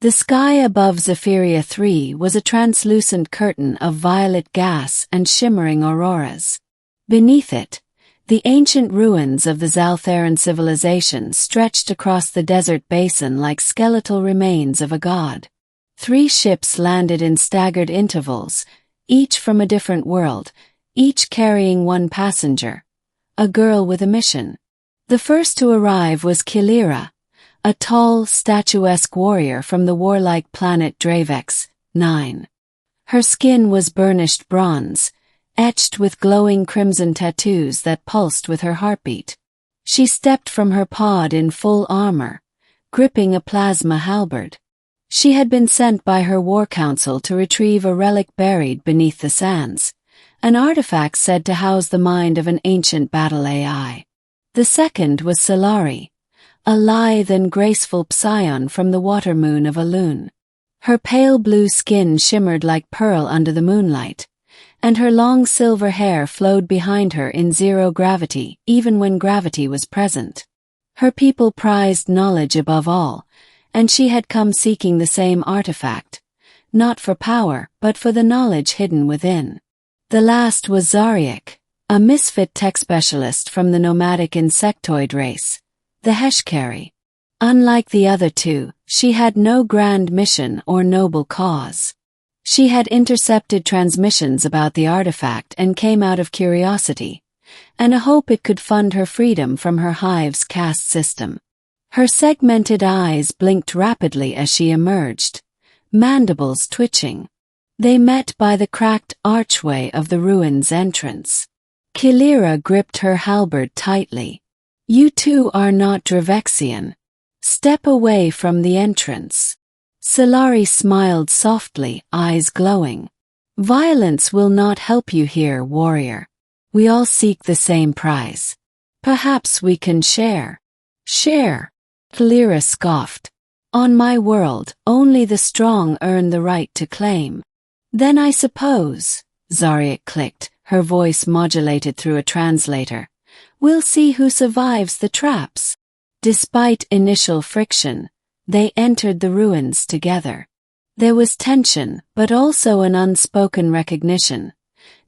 The sky above Zephyria 3 was a translucent curtain of violet gas and shimmering auroras. Beneath it, the ancient ruins of the Zaltheran civilization stretched across the desert basin like skeletal remains of a god. 3 ships landed in staggered intervals, each from a different world, each carrying 1 passenger, a girl with a mission. The first to arrive was Kilira, a tall, statuesque warrior from the warlike planet Dravex 9. Her skin was burnished bronze, etched with glowing crimson tattoos that pulsed with her heartbeat. She stepped from her pod in full armor, gripping a plasma halberd. She had been sent by her war council to retrieve a relic buried beneath the sands, an artifact said to house the mind of an ancient battle AI. The second was Solari, a lithe and graceful psion from the water moon of Alun. Her pale blue skin shimmered like pearl under the moonlight, and her long silver hair flowed behind her in zero gravity, even when gravity was present. Her people prized knowledge above all, and she had come seeking the same artifact, not for power but for the knowledge hidden within. The last was Zariak, a misfit tech specialist from the nomadic insectoid race, the Heshkari. Unlike the other 2, she had no grand mission or noble cause. She had intercepted transmissions about the artifact and came out of curiosity, and a hope it could fund her freedom from her hive's caste system. Her segmented eyes blinked rapidly as she emerged, mandibles twitching. They met by the cracked archway of the ruin's entrance. Kilira gripped her halberd tightly. "You 2 are not Dravexian. Step away from the entrance." Solari smiled softly, eyes glowing. "Violence will not help you here, warrior. We all seek the same prize. Perhaps we can share." "Share?" Kilira scoffed. "On my world, only the strong earn the right to claim." "Then I suppose," Zariak clicked, her voice modulated through a translator, "we'll see who survives the traps." Despite initial friction, they entered the ruins together. There was tension, but also an unspoken recognition.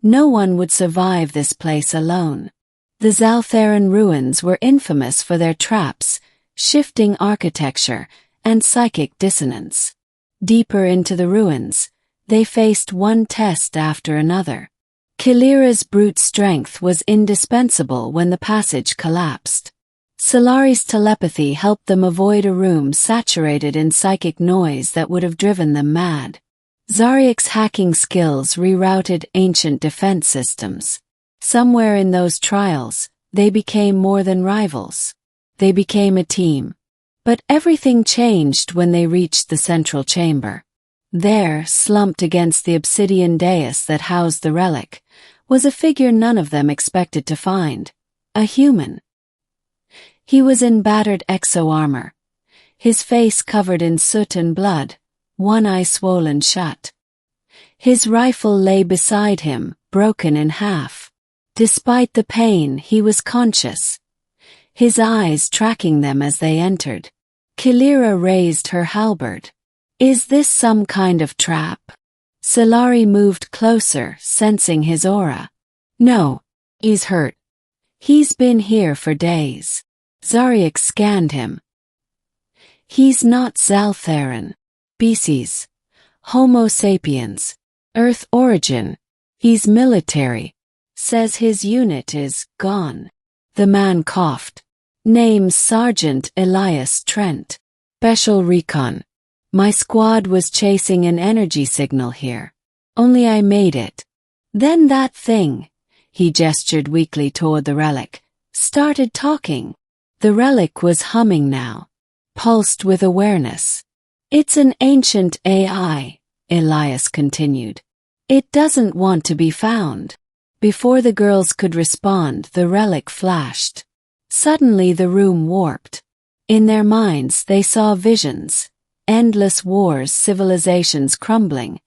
No one would survive this place alone. The Zaltheran ruins were infamous for their traps, shifting architecture, and psychic dissonance. Deeper into the ruins, they faced one test after another. Kilira's brute strength was indispensable when the passage collapsed. Solari's telepathy helped them avoid a room saturated in psychic noise that would have driven them mad. Zariak's hacking skills rerouted ancient defense systems. Somewhere in those trials, they became more than rivals. They became a team. But everything changed when they reached the central chamber. There, slumped against the obsidian dais that housed the relic, was a figure none of them expected to find. A human. He was in battered exo-armor, his face covered in soot and blood, one eye swollen shut. His rifle lay beside him, broken in half. Despite the pain, he was conscious, his eyes tracking them as they entered. Kilira raised her halberd. "Is this some kind of trap?" Solari moved closer, sensing his aura. "No. He's hurt. He's been here for days." Zariak scanned him. "He's not Zaltheran. Species. Homo sapiens. Earth origin. He's military. Says his unit is gone." The man coughed. "Name's Sergeant Elias Trent. Special Recon. My squad was chasing an energy signal here. Only I made it. Then that thing," he gestured weakly toward the relic, "started talking." The relic was humming now, pulsed with awareness. "It's an ancient AI," Elias continued. "It doesn't want to be found." Before the girls could respond, the relic flashed. Suddenly the room warped. In their minds they saw visions. Endless wars, civilizations crumbling,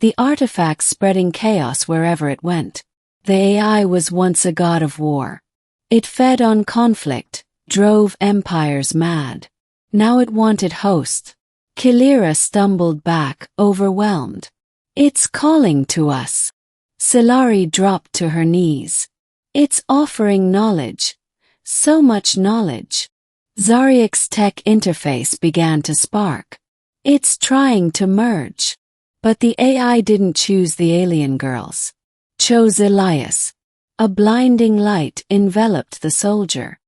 the artifact spreading chaos wherever it went. The AI was once a god of war. It fed on conflict, drove empires mad. Now it wanted hosts. Kilira stumbled back, overwhelmed. It's calling to us. Silari dropped to her knees. It's offering knowledge. So much knowledge. Zariak's tech interface began to spark. It's trying to merge. But the AI didn't choose the alien girls. Chose Elias. A blinding light enveloped the soldier.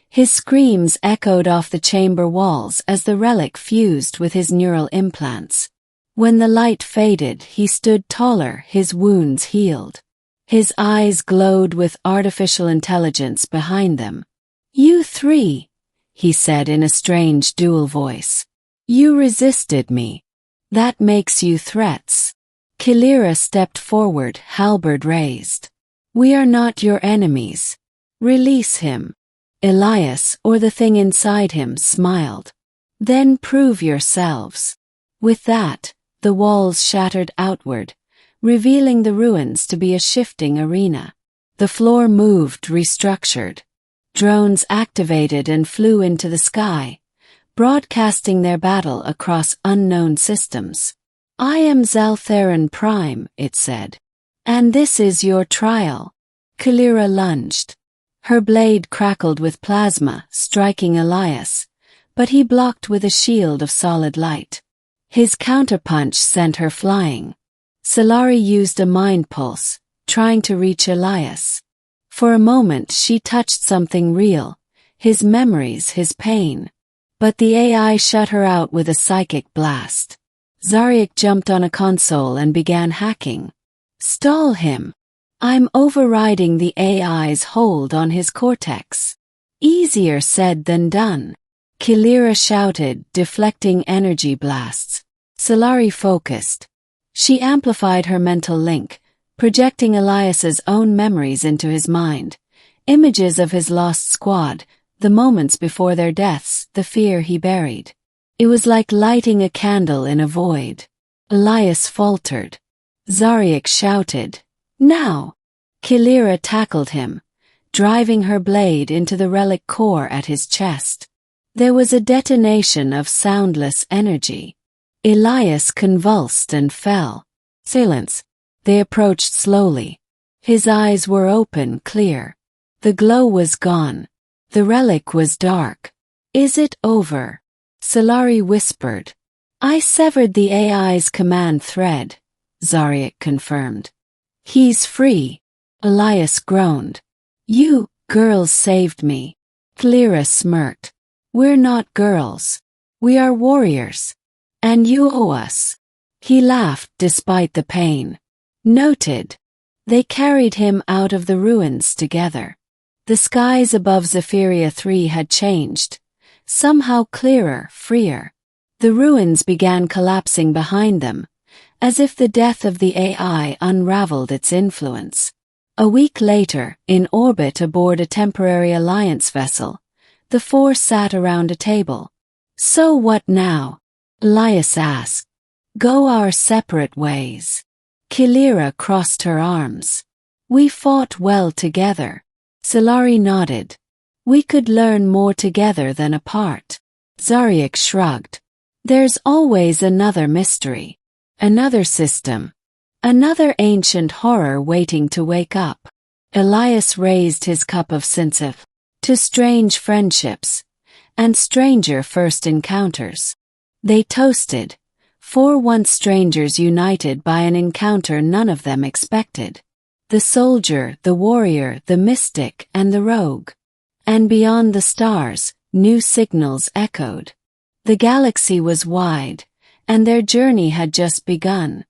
His screams echoed off the chamber walls as the relic fused with his neural implants. When the light faded, he stood taller, his wounds healed. His eyes glowed with artificial intelligence behind them. You three, he said in a strange dual voice. You resisted me. That makes you threats. Kilira stepped forward, halberd raised. We are not your enemies. Release him. Elias, or the thing inside him, smiled. Then prove yourselves. With that, the walls shattered outward, revealing the ruins to be a shifting arena. The floor moved, restructured. Drones activated and flew into the sky, broadcasting their battle across unknown systems. I am Zaltheran Prime, it said. And this is your trial. Kilira lunged. Her blade crackled with plasma, striking Elias, but he blocked with a shield of solid light. His counterpunch sent her flying. Silari used a mind pulse, trying to reach Elias. For a moment she touched something real, his memories, his pain. But the AI shut her out with a psychic blast. Zariak jumped on a console and began hacking. Stall him. I'm overriding the AI's hold on his cortex. Easier said than done. Kilira shouted, deflecting energy blasts. Silari focused. She amplified her mental link, projecting Elias's own memories into his mind. Images of his lost squad, the moments before their deaths, the fear he buried. It was like lighting a candle in a void. Elias faltered. Zariak shouted, Now! Kilira tackled him, driving her blade into the relic core at his chest. There was a detonation of soundless energy. Elias convulsed and fell. Silence. They approached slowly. His eyes were open, clear. The glow was gone. The relic was dark. Is it over? Silari whispered. I severed the AI's command thread, Zariak confirmed. He's free. Elias groaned. You girls saved me. Kilira smirked. We're not girls. We are warriors. And you owe us. He laughed despite the pain. Noted. They carried him out of the ruins together. The skies above Zephyria 3 had changed, somehow clearer, freer. The ruins began collapsing behind them, as if the death of the AI unraveled its influence. A week later, in orbit aboard a temporary Alliance vessel, the four sat around a table. So what now? Elias asked. Go our separate ways. Kilira crossed her arms. We fought well together. Silari nodded. We could learn more together than apart. Zariak shrugged. There's always another mystery. Another system. Another ancient horror waiting to wake up. Elias raised his cup of sinsif. To strange friendships. And stranger first encounters. They toasted. Four once strangers united by an encounter none of them expected. The soldier, the warrior, the mystic, and the rogue. And beyond the stars, new signals echoed. The galaxy was wide, and their journey had just begun.